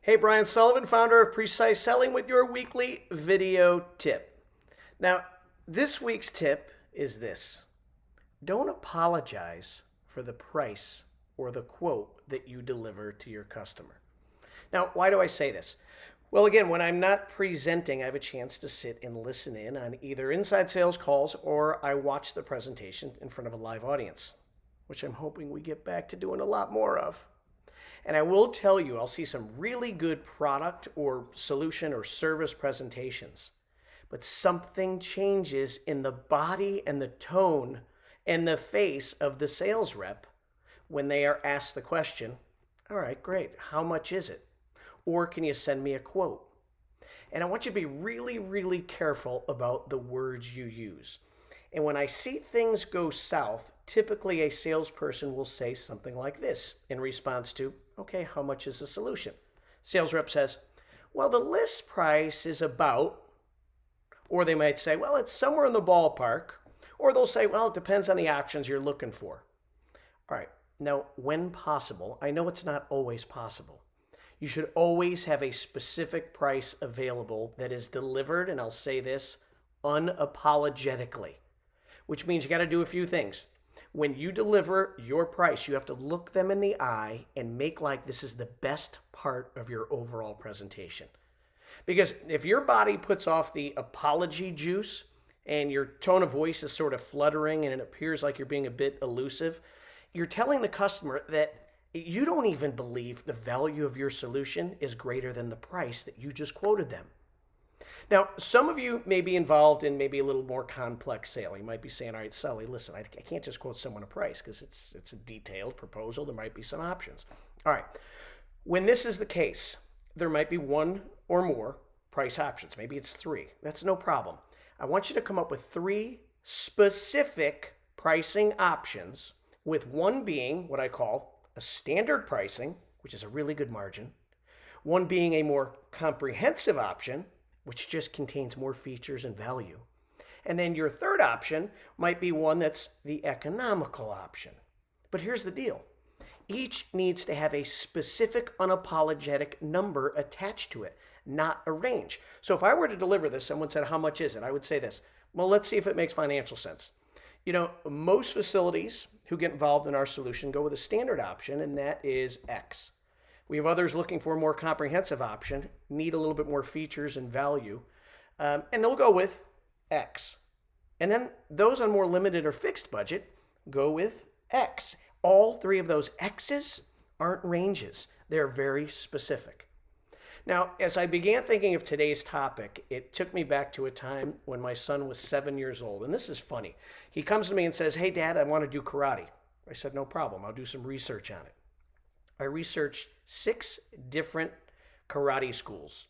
Hey, Brian Sullivan, founder of Precise Selling, with your weekly video tip. Now, this week's tip is this: don't apologize for the price or the quote that you deliver to your customer. Now, why do I say this? Well, again, when I'm not presenting, I have a chance to sit and listen in on either inside sales calls or I watch the presentation in front of a live audience, which I'm hoping we get back to doing a lot more of. And I will tell you, I'll see some really good product or solution or service presentations, but something changes in the body and the tone and the face of the sales rep when they are asked the question, all right, great, how much is it? Or can you send me a quote? And I want you to be really, really careful about the words you use. And when I see things go south, typically a salesperson will say something like this in response to, okay, how much is the solution? Sales rep says, well, the list price is about, or they might say, well, it's somewhere in the ballpark, or they'll say, well, it depends on the options you're looking for. All right, now, when possible, I know it's not always possible. You should always have a specific price available that is delivered, and I'll say this, unapologetically, which means you got to do a few things. When you deliver your price, you have to look them in the eye and make like this is the best part of your overall presentation. Because if your body puts off the apology juice and your tone of voice is sort of fluttering and it appears like you're being a bit elusive, you're telling the customer that you don't even believe the value of your solution is greater than the price that you just quoted them. Now, some of you may be involved in maybe a little more complex sale. You might be saying, all right, Sully, listen, I can't just quote someone a price because it's a detailed proposal. There might be some options. All right. When this is the case, there might be one or more price options. Maybe it's three. That's no problem. I want you to come up with three specific pricing options, with one being what I call a standard pricing, which is a really good margin, one being a more comprehensive option, which just contains more features and value. And then your third option might be one that's the economical option. But here's the deal. Each needs to have a specific unapologetic number attached to it, not a range. So if I were to deliver this, someone said, how much is it? I would say this, well, let's see if it makes financial sense. You know, most facilities who get involved in our solution go with a standard option, and that is X. We have others looking for a more comprehensive option, need a little bit more features and value, and they'll go with X. And then those on more limited or fixed budget go with X. All three of those X's aren't ranges. They're very specific. Now, as I began thinking of today's topic, it took me back to a time when my son was 7 years old. And this is funny. He comes to me and says, hey, Dad, I want to do karate. I said, no problem. I'll do some research on it. I researched 6 different karate schools.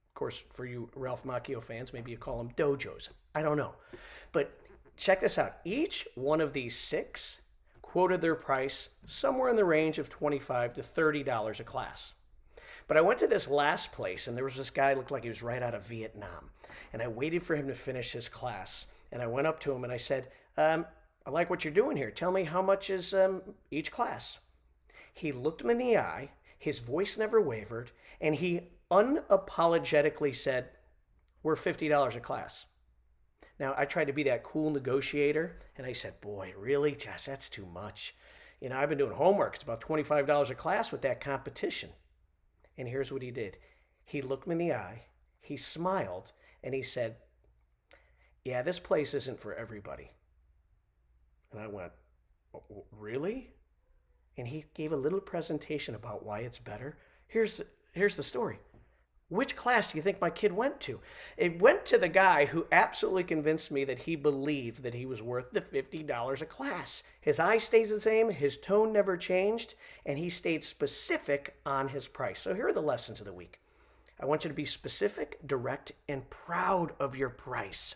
Of course, for you Ralph Macchio fans, maybe you call them dojos. I don't know. But check this out. Each one of these 6 quoted their price somewhere in the range of $25 to $30 a class. But I went to this last place, and there was this guy who looked like he was right out of Vietnam. And I waited for him to finish his class. And I went up to him and I said, I like what you're doing here. Tell me how much is each class. He looked him in the eye, his voice never wavered, and he unapologetically said, we're $50 a class. Now, I tried to be that cool negotiator, and I said, boy, really, Jess, that's too much. You know, I've been doing homework. It's about $25 a class with that competition. And here's what he did. He looked me in the eye, he smiled, and he said, yeah, this place isn't for everybody. And I went, really? And he gave a little presentation about why it's better. Here's the story. Which class do you think my kid went to? It went to the guy who absolutely convinced me that he believed that he was worth the $50 a class. His eye stays the same, his tone never changed, and he stayed specific on his price. So here are the lessons of the week. I want you to be specific, direct, and proud of your price.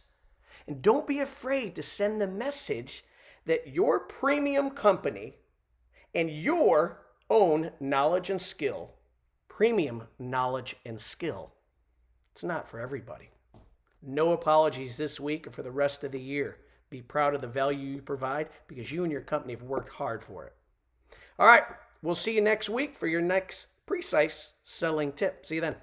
And don't be afraid to send the message that your premium company and your own knowledge and skill, premium knowledge and skill, it's not for everybody. No apologies this week or for the rest of the year. Be proud of the value you provide because you and your company have worked hard for it. All right, we'll see you next week for your next precise selling tip. See you then.